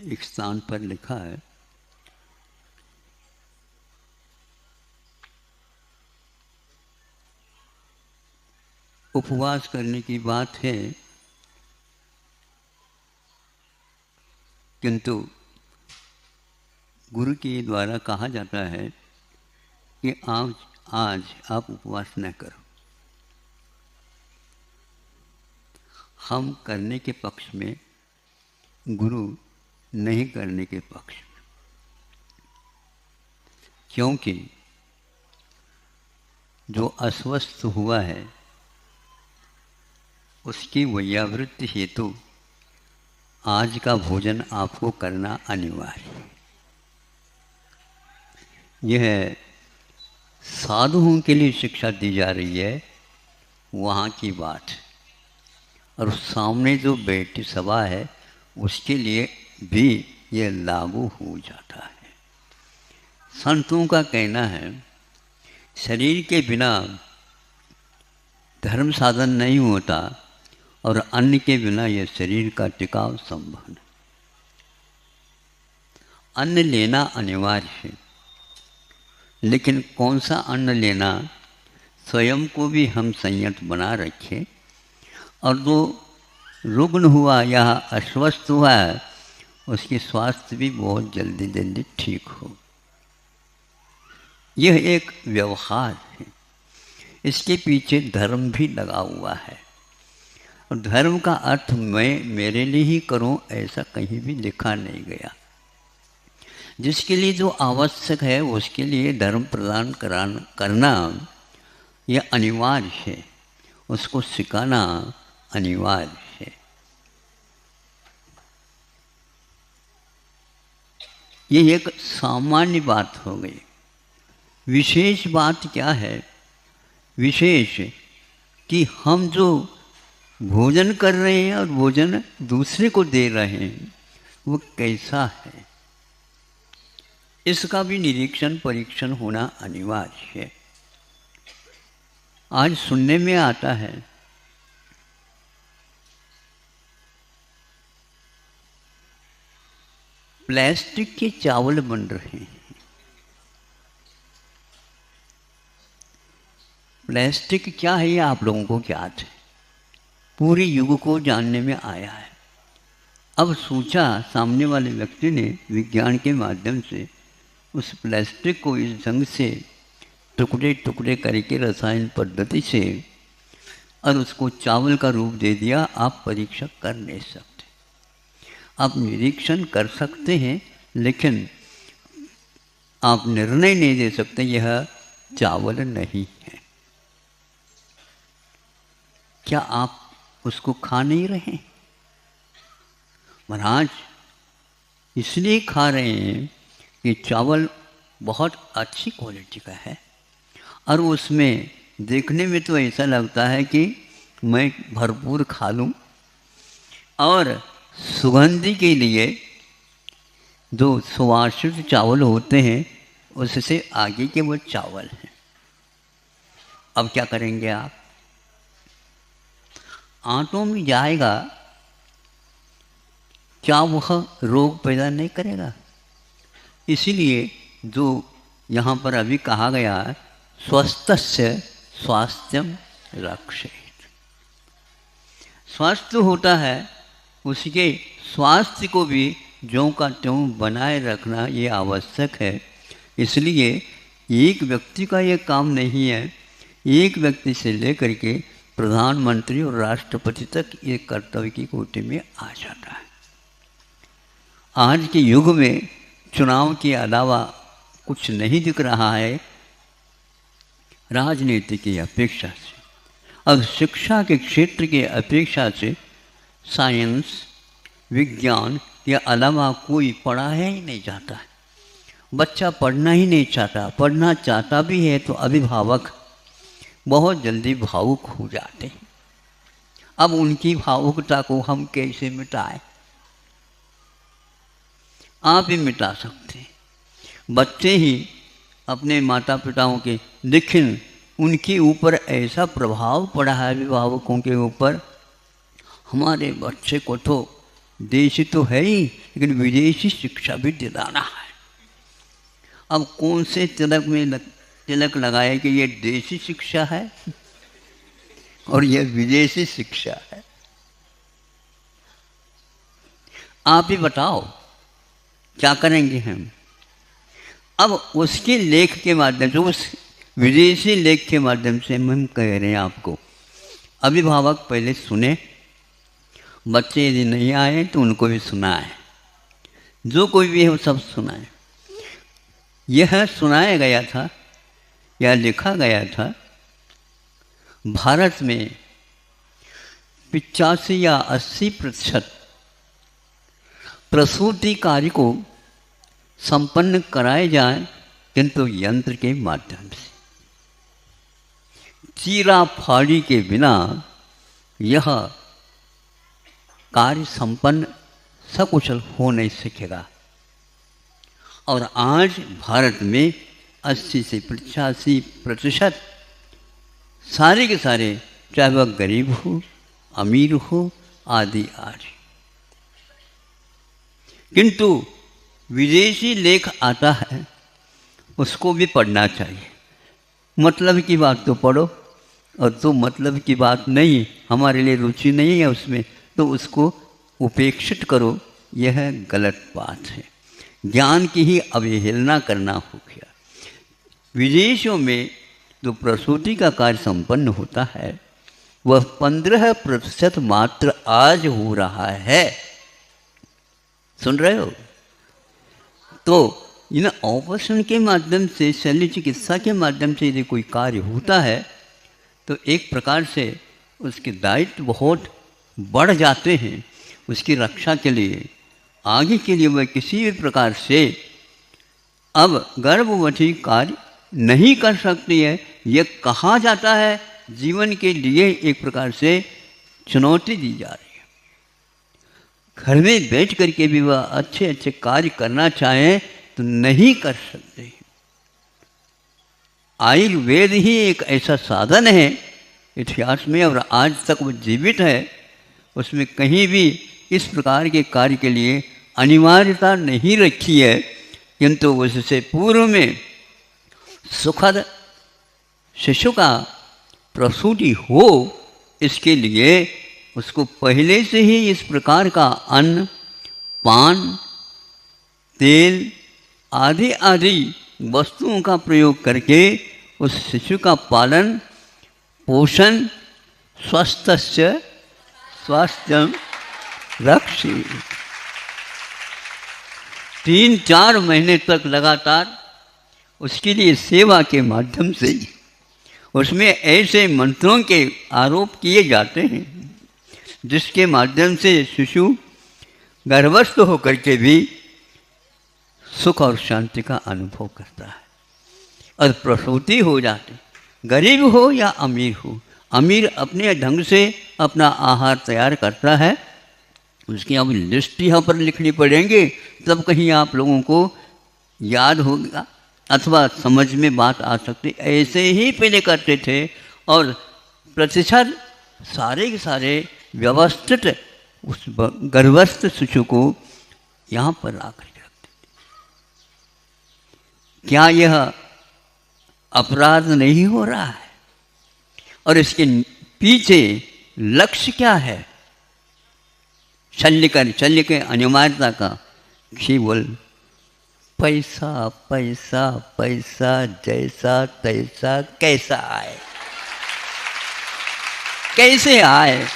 एक स्थान पर लिखा है, उपवास करने की बात है, किंतु गुरु के द्वारा कहा जाता है कि आज आप उपवास न करो। हम करने के पक्ष में, गुरु नहीं करने के पक्ष में, क्योंकि जो अस्वस्थ हुआ है उसकी वैयावृत्ति हेतु आज का भोजन आपको करना अनिवार्य है। यह साधुओं के लिए शिक्षा दी जा रही है, वहाँ की बात, और सामने जो बैठी सभा है उसके लिए भी यह लागू हो जाता है। संतों का कहना है, शरीर के बिना धर्म साधन नहीं होता और अन्न के बिना यह शरीर का टिकाव संभव नहीं। अन्न लेना अनिवार्य है, लेकिन कौन सा अन्न लेना, स्वयं को भी हम संयत बना रखें, और जो रुग्ण हुआ या अस्वस्थ हुआ है उसकी स्वास्थ्य भी बहुत जल्दी जल्दी ठीक हो। यह एक व्यवहार है, इसके पीछे धर्म भी लगा हुआ है। और धर्म का अर्थ मैं मेरे लिए ही करूं ऐसा कहीं भी लिखा नहीं गया। जिसके लिए जो आवश्यक है उसके लिए धर्म प्रदान करना यह अनिवार्य है, उसको सिखाना अनिवार्य है। ये एक सामान्य बात हो गई। विशेष बात क्या है? विशेष कि हम जो भोजन कर रहे हैं और भोजन दूसरे को दे रहे हैं वो कैसा है, इसका भी निरीक्षण परीक्षण होना अनिवार्य है। आज सुनने में आता है प्लास्टिक के चावल बन रहे हैं। प्लास्टिक क्या है ये आप लोगों को ज्ञात है, पूरे युग को जानने में आया है। अब सोचा सामने वाले व्यक्ति ने विज्ञान के माध्यम से उस प्लास्टिक को इस ढंग से टुकड़े टुकड़े करके रसायन पद्धति से और उसको चावल का रूप दे दिया। आप परीक्षा कर नहीं सकते, आप निरीक्षण कर सकते हैं, लेकिन आप निर्णय नहीं दे सकते यह चावल नहीं है। क्या आप उसको खा नहीं रहे? महाराज इसलिए खा रहे हैं कि चावल बहुत अच्छी क्वालिटी का है और उसमें देखने में तो ऐसा लगता है कि मैं भरपूर खा लूं, और सुगंधी के लिए जो सुवासित चावल होते हैं उससे आगे के वो चावल हैं। अब क्या करेंगे आप? आंतों में जाएगा, क्या वह रोग पैदा नहीं करेगा? इसीलिए जो यहाँ पर अभी कहा गया है, स्वस्थस्य स्वास्थ्यम रक्षेत। स्वास्थ्य होता है, उसके स्वास्थ्य को भी ज्यों का त्यों बनाए रखना ये आवश्यक है। इसलिए एक व्यक्ति का ये काम नहीं है, एक व्यक्ति से लेकर के प्रधानमंत्री और राष्ट्रपति तक ये कर्तव्य की कोटि में आ जाता है। आज के युग में चुनाव के अलावा कुछ नहीं दिख रहा है राजनीति की अपेक्षा से। अब शिक्षा के क्षेत्र के अपेक्षा से साइंस विज्ञान के अलावा कोई पढ़ा ही नहीं जाता है। बच्चा पढ़ना ही नहीं चाहता, पढ़ना चाहता भी है तो अभिभावक बहुत जल्दी भावुक हो जाते हैं। अब उनकी भावुकता को हम कैसे मिटाएं? आप ही मिटा सकते हैं। बच्चे ही अपने माता पिताओं के, लेकिन उनके ऊपर ऐसा प्रभाव पड़ा है अभिभावकों के ऊपर, हमारे बच्चे को तो देशी तो है ही, लेकिन विदेशी शिक्षा भी दिलाना है। अब कौन से तिलक लगाए कि ये देशी शिक्षा है और ये विदेशी शिक्षा है? आप ही बताओ क्या करेंगे हम? अब उसके लेख के माध्यम से, उस विदेशी लेख के माध्यम से हम कह रहे हैं आपको, अभिभावक पहले सुने, बच्चे यदि नहीं आए तो उनको भी सुनाए, जो कोई भी है वो सब सुनाए। यह सुनाया गया था या लिखा गया था भारत में 85 या 80% प्रसूति कार्य को संपन्न कराए जाए, किंतु यंत्र के माध्यम से। चीरा फाड़ी के बिना यह कार्य संपन्न सकुशल हो नहीं सकेगा। और आज भारत में 80 से 85% सारे के सारे, चाहे वह गरीब हो अमीर हो आदि आदि, किंतु विदेशी लेख आता है उसको भी पढ़ना चाहिए। मतलब की बात तो पढ़ो, और तो मतलब की बात नहीं, हमारे लिए रुचि नहीं है उसमें, तो उसको उपेक्षित करो, यह गलत बात है। ज्ञान की ही अवहेलना करना हो गया। विदेशों में जो प्रसूति का कार्य संपन्न होता है वह 15% मात्र आज हो रहा है। सुन रहे हो? तो इन ऑपरेशन के माध्यम से, शल्य चिकित्सा के माध्यम से यदि कोई कार्य होता है तो एक प्रकार से उसके दायित्व बहुत बढ़ जाते हैं। उसकी रक्षा के लिए, आगे के लिए वह किसी भी प्रकार से अब गर्भवती कार्य नहीं कर सकती है। यह कहा जाता है जीवन के लिए एक प्रकार से चुनौती दी जा रही है। घर में बैठ करके भी वह अच्छे अच्छे कार्य करना चाहें तो नहीं कर सकते। आयुर्वेद ही एक ऐसा साधन है इतिहास में, और आज तक वो जीवित है। उसमें कहीं भी इस प्रकार के कार्य के लिए अनिवार्यता नहीं रखी है, किंतु उससे पूर्व में सुखद शिशु का प्रसूति हो, इसके लिए उसको पहले से ही इस प्रकार का अन्न, पान, तेल आदि आदि वस्तुओं का प्रयोग करके उस शिशु का पालन पोषण, स्वस्थस्य स्वास्थ्यम रक्षेत्, 3-4 महीने तक लगातार उसके लिए सेवा के माध्यम से उसमें ऐसे मंत्रों के आरोप किए जाते हैं जिसके माध्यम से शिशु गर्भस्थ होकर के भी सुख और शांति का अनुभव करता है और प्रसूति हो जाती। गरीब हो या अमीर हो, अमीर अपने ढंग से अपना आहार तैयार करता है, उसकी अब लिस्ट यहाँ पर लिखनी पड़ेंगे, तब कहीं आप लोगों को याद होगा अथवा समझ में बात आ सकती। ऐसे ही पहले करते थे और प्रतिशत सारे के सारे व्यवस्थित उस गर्भस्थ शिशु को यहाँ पर आकर रखते थे। क्या यह अपराध नहीं हो रहा है? और इसके पीछे लक्ष्य क्या है? शल्य के अनिवार्यता का केवल पैसा पैसा पैसा, जैसा तैसा, कैसा आए, कैसे आए,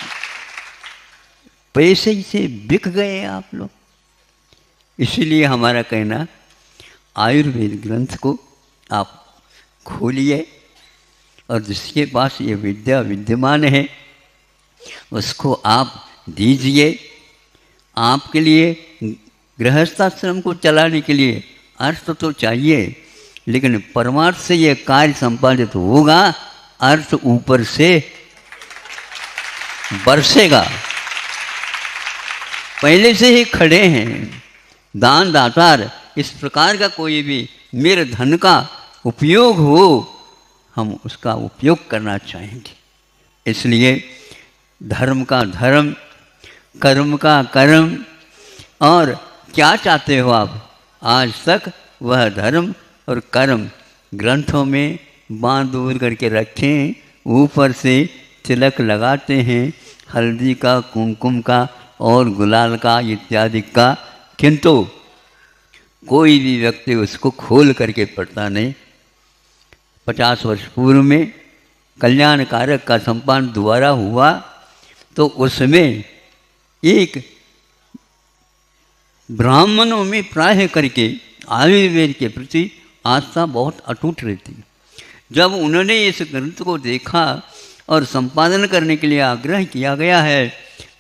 पैसे से बिक गए आप लोग। इसीलिए हमारा कहना, आयुर्वेद ग्रंथ को आप खोलिए और जिसके पास ये विद्या विद्यमान है उसको आप दीजिए। आपके लिए गृहस्थाश्रम को चलाने के लिए अर्थ तो चाहिए, लेकिन परमार्थ से यह कार्य संपादित होगा, अर्थ ऊपर से बरसेगा। पहले से ही खड़े हैं दान दातार, इस प्रकार का कोई भी मेरे धन का उपयोग हो, हम उसका उपयोग करना चाहेंगे। इसलिए धर्म का धर्म, कर्म का कर्म, और क्या चाहते हो आप? आज तक वह धर्म और कर्म ग्रंथों में बांध दूर करके रखें, ऊपर से तिलक लगाते हैं, हल्दी का, कुमकुम का और गुलाल का इत्यादि का, किंतु कोई भी व्यक्ति उसको खोल करके पढ़ता नहीं। 50 वर्ष पूर्व में कल्याण कारक का संपादन दोबारा हुआ तो उसमें एक ब्राह्मणों में प्राय करके आयुर्वेद के प्रति आस्था बहुत अटूट रहती। जब उन्होंने इस ग्रंथ को देखा और संपादन करने के लिए आग्रह किया गया है,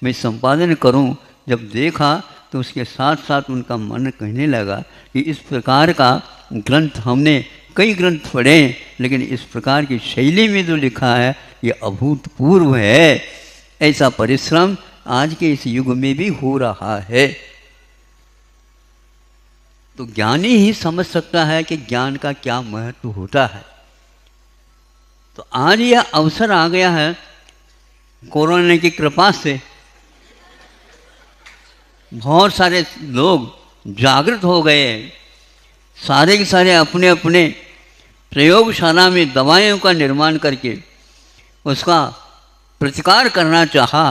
मैं संपादन करूं, जब देखा तो उसके साथ साथ उनका मन कहने लगा कि इस प्रकार का ग्रंथ हमने कई ग्रंथ पढ़े, लेकिन इस प्रकार की शैली में जो लिखा है ये अभूतपूर्व है। ऐसा परिश्रम आज के इस युग में भी हो रहा है। तो ज्ञानी ही समझ सकता है कि ज्ञान का क्या महत्व होता है। तो आज यह अवसर आ गया है, कोरोना की कृपा से बहुत सारे लोग जागृत हो गए हैं। सारे के सारे अपने अपने प्रयोगशाला में दवाइयों का निर्माण करके उसका प्रतिकार करना चाहा।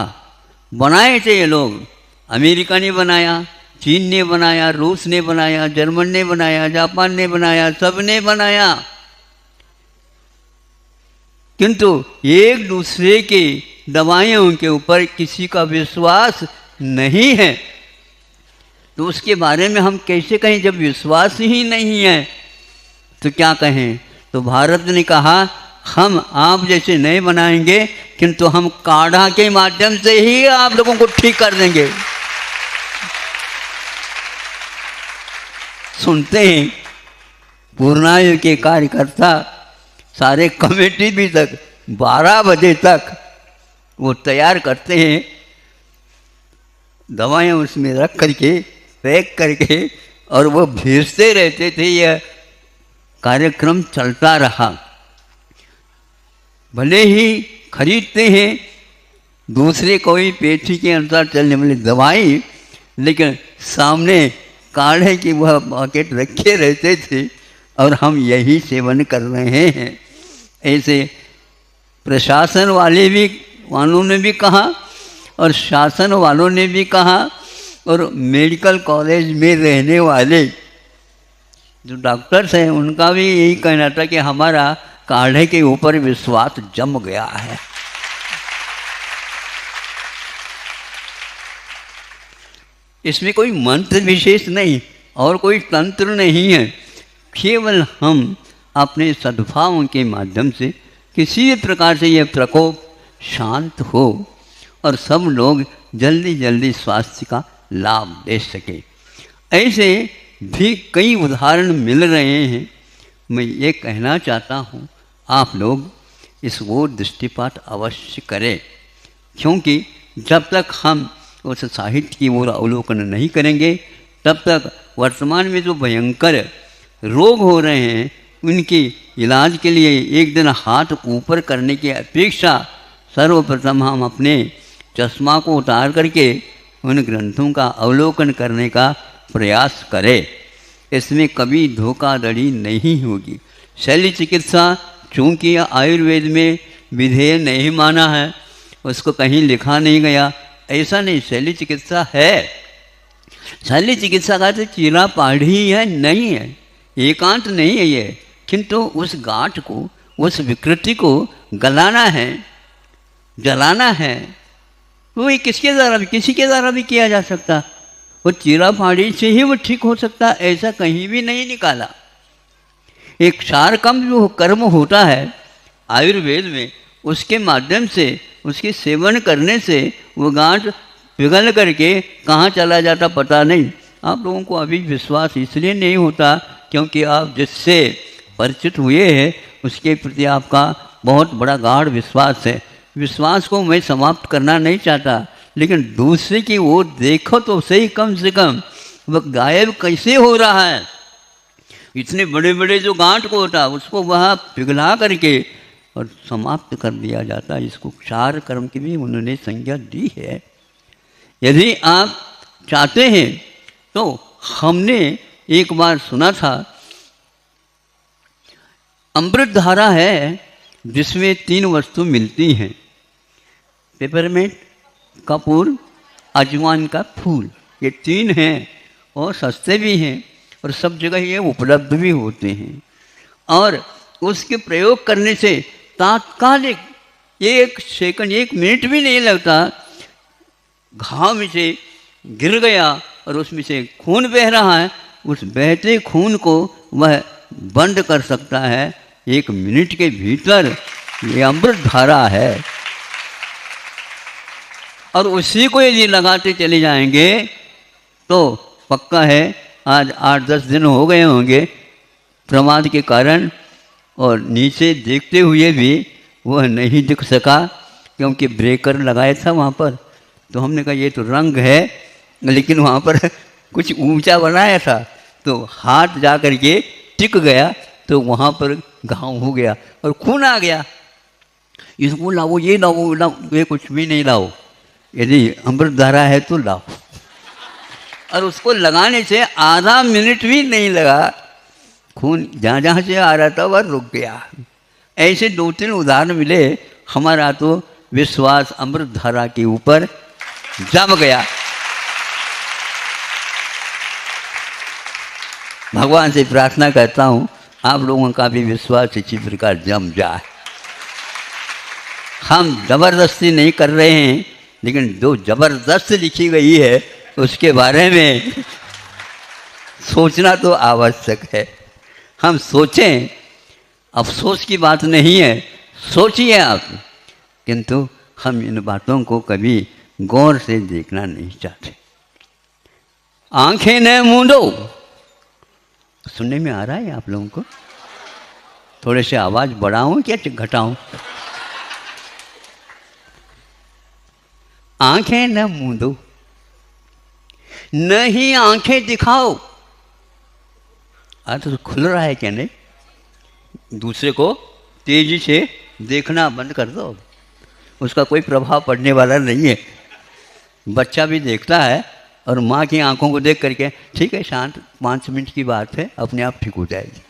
बनाए थे ये लोग, अमेरिका ने बनाया, चीन ने बनाया, रूस ने बनाया, जर्मन ने बनाया, जापान ने बनाया, सब ने बनाया, किंतु एक दूसरे की दवाइयों के ऊपर किसी का विश्वास नहीं है। तो उसके बारे में हम कैसे कहें जब विश्वास ही नहीं है तो क्या कहें? तो भारत ने कहा हम आप जैसे नहीं बनाएंगे, किंतु हम काढ़ा के माध्यम से ही आप लोगों को ठीक कर देंगे। सुनते हैं पूर्णायु के कार्यकर्ता सारे कमेटी भी तक 12 बजे तक वो तैयार करते हैं, दवाएं उसमें रख करके पैक करके, और वो भेजते रहते थे। यह कार्यक्रम चलता रहा। भले ही खरीदते हैं दूसरे कोई पेटी के अनुसार चलने वाली दवाई, लेकिन सामने काढ़े की वह पैकेट रखे रहते थे और हम यही सेवन कर रहे हैं। ऐसे प्रशासन वालों ने भी कहा और शासन वालों ने भी कहा, और मेडिकल कॉलेज में रहने वाले जो डॉक्टर्स हैं उनका भी यही कहना था कि हमारा काढ़े के ऊपर विश्वास जम गया है। इसमें कोई मंत्र विशेष नहीं और कोई तंत्र नहीं है, केवल हम अपने सद्भावों के माध्यम से किसी प्रकार से यह प्रकोप शांत हो और सब लोग जल्दी जल्दी स्वास्थ्य का लाभ ले सके। ऐसे भी कई उदाहरण मिल रहे हैं। मैं ये कहना चाहता हूँ आप लोग इस ओर दृष्टिपात अवश्य करें, क्योंकि जब तक हम उस साहित्य की ओर अवलोकन नहीं करेंगे तब तक वर्तमान में जो भयंकर रोग हो रहे हैं उनके इलाज के लिए एक दिन हाथ ऊपर करने की अपेक्षा सर्वप्रथम हम अपने चश्मा को उतार करके उन ग्रंथों का अवलोकन करने का प्रयास करें। इसमें कभी धोखाधड़ी नहीं होगी। शल्य चिकित्सा चूँकि आयुर्वेद में विधेय नहीं माना है, उसको कहीं लिखा नहीं गया, ऐसा नहीं। शल्य चिकित्सा है, शल्य चिकित्सा का तो चीरा पाढ़ी है, नहीं है, एकांत नहीं है ये, किंतु उस गांठ को, उस विकृति को गलाना है, जलाना है। वो ये किसके द्वारा भी, किसी के द्वारा भी किया जा सकता। वो चीरा फाड़ी से ही वो ठीक हो सकता, ऐसा कहीं भी नहीं निकाला। एक क्षारकम जो कर्म होता है आयुर्वेद में, उसके माध्यम से, उसके सेवन करने से वो गांठ पिघल करके कहाँ चला जाता पता नहीं। आप लोगों को अभी विश्वास इसलिए नहीं होता क्योंकि आप जिससे परिचित हुए हैं उसके प्रति आपका बहुत बड़ा गाढ़ विश्वास है। विश्वास को मैं समाप्त करना नहीं चाहता, लेकिन दूसरे की ओर देखो तो सही, कम से कम वह गायब कैसे हो रहा है। इतने बड़े बड़े जो गांठ को होता उसको वहाँ पिघला करके और समाप्त कर दिया जाता है। इसको क्षार कर्म की भी उन्होंने संज्ञा दी है। यदि आप चाहते हैं तो हमने एक बार सुना था, अमृत धारा है जिसमें 3 वस्तु मिलती हैं, पेपरमिंट, कपूर, अजवाइन का फूल। ये 3 हैं और सस्ते भी हैं और सब जगह ये उपलब्ध भी होते हैं। और उसके प्रयोग करने से तात्कालिक 1 सेकंड 1 मिनट भी नहीं लगता, घाव में से गिर गया और उसमें से खून बह रहा है, उस बहते खून को वह बंद कर सकता है 1 मिनट के भीतर। ये अमृत धारा है और उसी को यदि लगाते चले जाएंगे तो पक्का है आज 8-10 दिन हो गए होंगे प्रमाद के कारण, और नीचे देखते हुए भी वह नहीं दिख सका क्योंकि ब्रेकर लगाया था वहाँ पर। तो हमने कहा ये तो रंग है, लेकिन वहाँ पर कुछ ऊंचा बनाया था तो हाथ जा कर के टिक गया तो वहाँ पर घाव हो गया और खून आ गया। इसको लाओ, ये लाओ, लाओ, ये कुछ भी नहीं लाओ, यदि अमृत धारा है तो लाओ। और उसको लगाने से आधा मिनट भी नहीं लगा, खून जहाँ जहाँ से आ रहा था वह रुक गया। ऐसे 2-3 उदाहरण मिले। हमारा तो विश्वास अमृत धारा के ऊपर जम गया। भगवान से प्रार्थना करता हूँ आप लोगों का भी विश्वास इसी प्रकार जम जाए। हम जबरदस्ती नहीं कर रहे हैं, लेकिन जो जबरदस्त लिखी गई है उसके बारे में सोचना तो आवश्यक है। हम सोचें, अफसोस की बात नहीं है, सोचिए आप, किंतु हम इन बातों को कभी गौर से देखना नहीं चाहते। आंखें न मूंदो, सुनने में आ रहा है आप लोगों को? थोड़े से आवाज बढ़ाऊं क्या घटाऊं? आंखें न मूंदो, नहीं आंखें दिखाओ। आज तो खुल रहा है क्या नहीं? दूसरे को तेजी से देखना बंद कर दो, उसका कोई प्रभाव पड़ने वाला नहीं है। बच्चा भी देखता है और माँ की आंखों को देख करके ठीक है शांत, 5 मिनट की बात है, अपने आप ठीक हो जाएगी।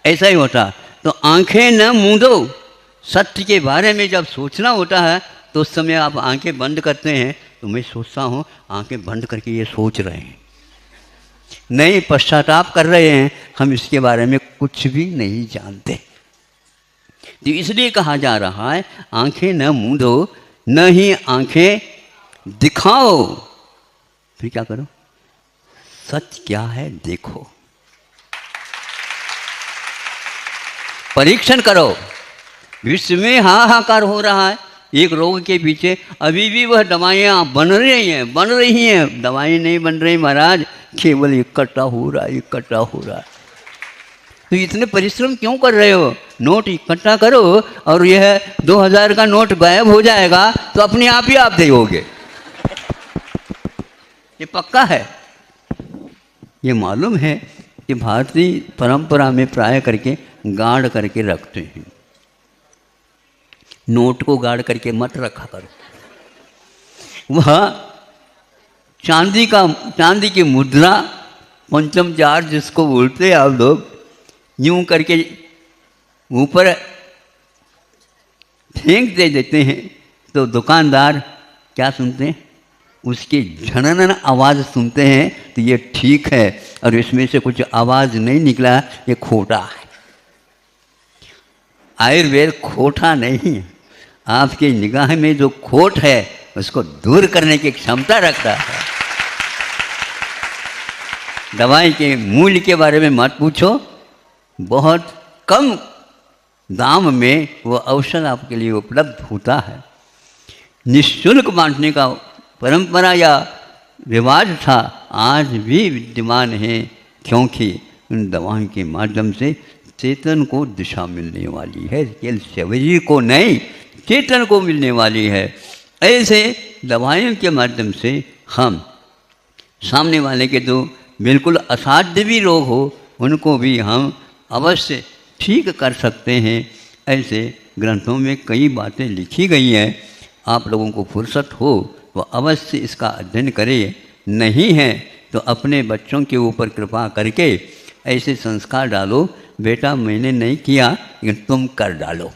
ऐसा ही होता। तो आंखें न मूंदो, सत्य के बारे में जब सोचना होता है तो उस समय आप आंखें बंद करते हैं। तो मैं सोचता हूँ आंखें बंद करके ये सोच रहे हैं, नहीं पश्चाताप कर रहे हैं, हम इसके बारे में कुछ भी नहीं जानते। तो इसलिए कहा जा रहा है आंखें न मूंदो, न ही आंखें दिखाओ। फिर क्या करो? सच क्या है देखो, परीक्षण करो। विश्व में हाहाकार हो रहा है एक रोग के पीछे, अभी भी वह दवाइयाँ बन रही हैं। दवाएं नहीं बन रही महाराज, केवल इकट्ठा हो रहा है, इकट्ठा हो रहा है। तो इतने परिश्रम क्यों कर रहे हो? नोट इकट्ठा करो और यह 2000 का नोट गायब हो जाएगा तो अपने आप ही आप दोगे, ये पक्का है। ये मालूम है कि भारतीय परंपरा में प्राय करके गाड़ करके रखते हैं। नोट को गाड़ करके मत रखा करो। वह चांदी की मुद्रा, पंचम जार जिसको बोलते हैं आप लोग, यूं करके ऊपर फेंक दे देते हैं तो दुकानदार क्या सुनते हैं? उसकी झनन आवाज़ सुनते हैं तो ये ठीक है, और इसमें से कुछ आवाज़ नहीं निकला, ये खोटा है। आयुर्वेद खोटा नहीं है, आपकी निगाह में जो खोट है उसको दूर करने की क्षमता रखता है। दवाई के मूल्य के बारे में मत पूछो, बहुत कम दाम में वो औषध आपके लिए उपलब्ध होता है। निःशुल्क बांटने का परंपरा या रिवाज था, आज भी विद्यमान है, क्योंकि उन दवाओं के माध्यम से चेतन को दिशा मिलने वाली है, केवल शरीर को नहीं चेतन को मिलने वाली है। ऐसे दवाइयों के माध्यम से हम सामने वाले के जो बिल्कुल असाध्य भी रोग हो उनको भी हम अवश्य ठीक कर सकते हैं। ऐसे ग्रंथों में कई बातें लिखी गई हैं, आप लोगों को फुर्सत हो तो अवश्य इसका अध्ययन करें, नहीं है तो तो अपने बच्चों के ऊपर कृपा करके ऐसे संस्कार डालो, बेटा मैंने नहीं किया लेकिन तुम कर डालो।